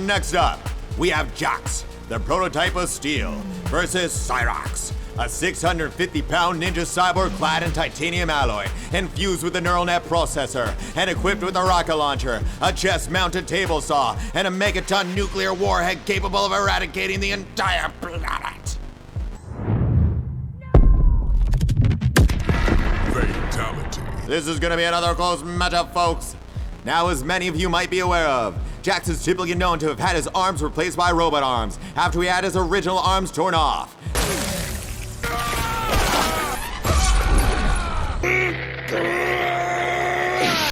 next up, we have Jax, the prototype of steel, versus Cyrax, a 650-pound ninja cyborg clad in titanium alloy, infused with a neural net processor, and equipped with a rocket launcher, a chest-mounted table saw, and a megaton nuclear warhead capable of eradicating the entire planet. Fatality. This is gonna be another close matchup, folks. Now, as many of you might be aware of, Jax is typically known to have had his arms replaced by robot arms after he had his original arms torn off.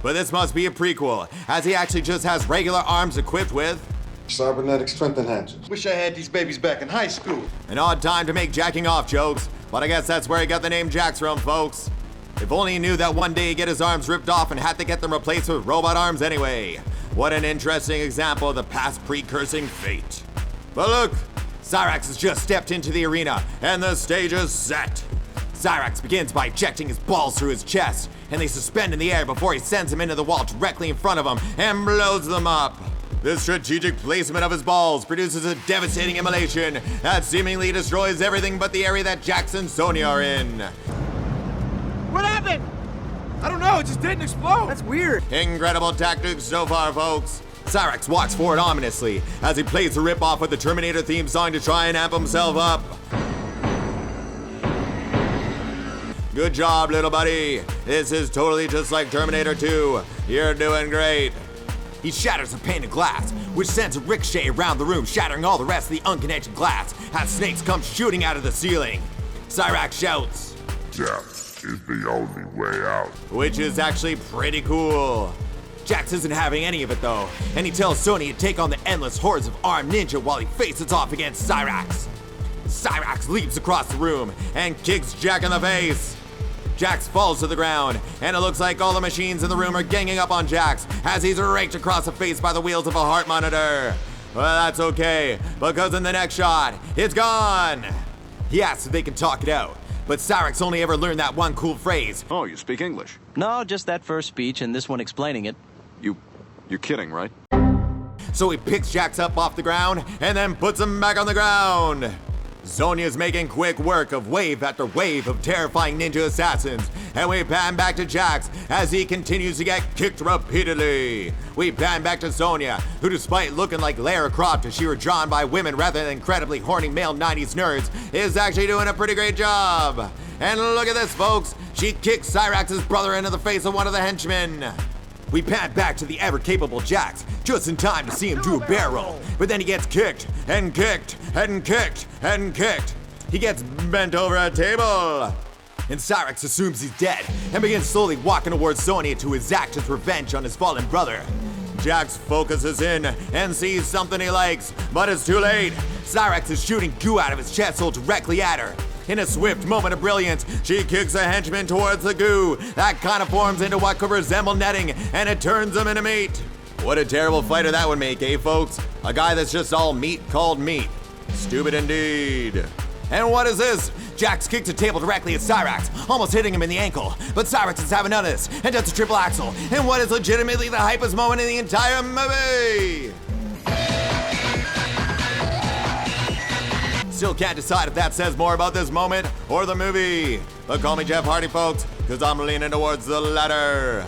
But this must be a prequel, as he actually just has regular arms equipped with cybernetic strength enhancers. Wish I had these babies back in high school. an odd time to make jacking off jokes, but I guess that's where he got the name Jax from, folks. If only he knew that one day he'd get his arms ripped off and had to get them replaced with robot arms anyway. What an interesting example of the past precursing fate. But look, Cyrax has just stepped into the arena, and the stage is set. Cyrax begins by ejecting his balls through his chest, and they suspend in the air before he sends them into the wall directly in front of him and blows them up. The strategic placement of his balls produces a devastating immolation that seemingly destroys everything but the area that Jax and Sonya are in. What happened? I don't know, it just didn't explode. That's weird. Incredible tactics so far, folks. Cyrax walks forward ominously as he plays the rip-off of the Terminator theme song to try and amp himself up. Good job, little buddy. This is totally just like Terminator 2. You're doing great. He shatters a pane of glass, which sends a ricochet around the room, shattering all the rest of the unconnected glass as snakes come shooting out of the ceiling. Cyrax shouts, Death is the only way out. which is actually pretty cool. Jax isn't having any of it though, and he tells Sonya to take on the endless hordes of armed ninja while he faces off against Cyrax. Cyrax leaps across the room and kicks Jax in the face. Jax falls to the ground, and it looks like all the machines in the room are ganging up on Jax as he's raked across the face by the wheels of a heart monitor. Well, that's okay, because in the next shot, it's gone. He asks if they can talk it out, but Cyrax only ever learned that one cool phrase. Oh, you speak English? No, just that first speech and this one explaining it. You're kidding, right? So he picks Jax up off the ground and then puts him back on the ground. Sonya's making quick work of wave after wave of terrifying ninja assassins, and we pan back to Jax as he continues to get kicked repeatedly. We pan back to Sonya, who despite looking like Lara Croft if she were drawn by women rather than incredibly horny male 90s nerds, is actually doing a pretty great job. And look at this, folks. She kicks Cyrax's brother into the face of one of the henchmen. We pan back to the ever-capable Jax, just in time to see him do a barrel roll, but then he gets kicked, and kicked, and kicked, and kicked. He gets bent over a table. And Cyrax assumes he's dead, and begins slowly walking towards Sonya to exact his revenge on his fallen brother. Jax focuses in and sees something he likes, but it's too late. Cyrax is shooting goo out of his chest hole directly at her. In a swift moment of brilliance, she kicks a henchman towards the goo. That kind of forms into what could resemble netting, and it turns him into meat. What a terrible fighter that would make, eh, folks? A guy that's just all meat called meat. Stupid indeed. And what is this? Jax kicks a table directly at Cyrax, almost hitting him in the ankle. But Cyrax is having none of this, and does a triple axel, in what is legitimately the hypest moment in the entire movie. Still can't decide if that says more about this moment or the movie. But call me Jeff Hardy, folks, because I'm leaning towards the latter.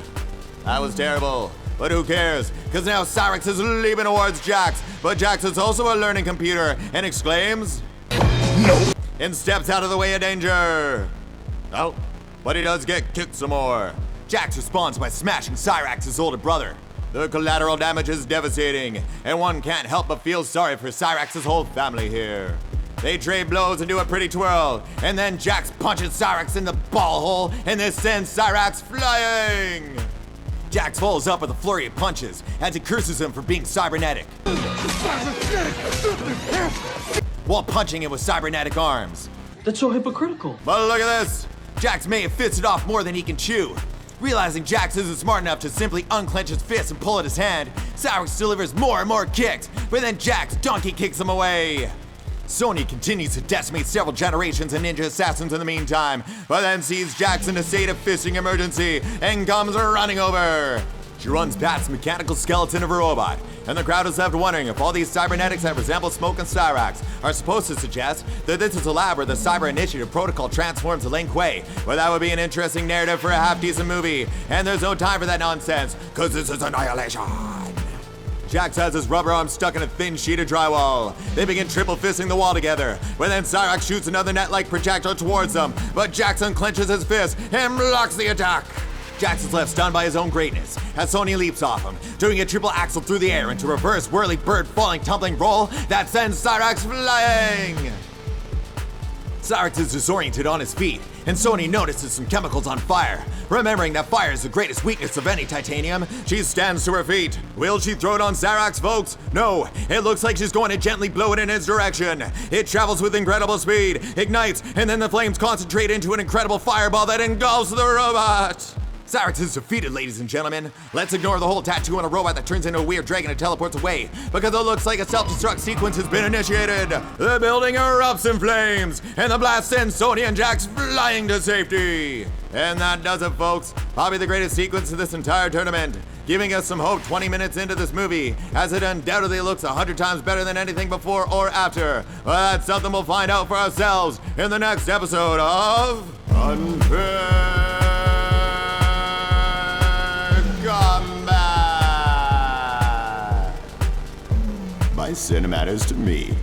That was terrible, but who cares? Because now Cyrax is leaping towards Jax, but Jax is also a learning computer and exclaims, "No!" and steps out of the way of danger. Oh, but he does get kicked some more. Jax responds by smashing Cyrax's older brother. The collateral damage is devastating, and one can't help but feel sorry for Cyrax's whole family here. They trade blows and do a pretty twirl, and then Jax punches Cyrax in the ball hole, and this sends Cyrax flying! Jax follows up with a flurry of punches as he curses him for being cybernetic, while punching him with cybernetic arms. That's so hypocritical. But look at this! Jax may have fisted off more than he can chew. Realizing Jax isn't smart enough to simply unclench his fist and pull at his hand, Cyrax delivers more and more kicks, but then Jax donkey kicks him away. Sonya continues to decimate several generations of ninja assassins in the meantime, but then sees Jax in a state of fisting emergency and comes running over. She runs past the mechanical skeleton of a robot and the crowd is left wondering if all these cybernetics that resemble Smoke and Cyrax are supposed to suggest that this is a lab where the Cyber Initiative protocol transforms to Lin Kuei. Well, that would be an interesting narrative for a half-decent movie, and there's no time for that nonsense, cause this is Annihilation. Jax has his rubber arm stuck in a thin sheet of drywall. They begin triple fisting the wall together, but then Cyrax shoots another net-like projectile towards them, but Jax unclenches his fist and blocks the attack. Jax is left stunned by his own greatness as Sony leaps off him, doing a triple axel through the air into a reverse whirly bird falling tumbling roll that sends Cyrax flying. Cyrax is disoriented on his feet, and Sony notices some chemicals on fire. Remembering that fire is the greatest weakness of any titanium, she stands to her feet. Will she throw it on Cyrax, folks? No, it looks like she's going to gently blow it in his direction. It travels with incredible speed, ignites, and then the flames concentrate into an incredible fireball that engulfs the robot. Cyrax is defeated, ladies and gentlemen. Let's ignore the whole tattoo on a robot that turns into a weird dragon and teleports away, because it looks like a self-destruct sequence has been initiated. The building erupts in flames, and the blast sends Sony and Jax flying to safety. And that does it, folks. Probably the greatest sequence of this entire tournament, giving us some hope 20 minutes into this movie, as it undoubtedly looks 100 times better than anything before or after. Well, that's something we'll find out for ourselves in the next episode of Unfair Kombat by CineMattersToMe.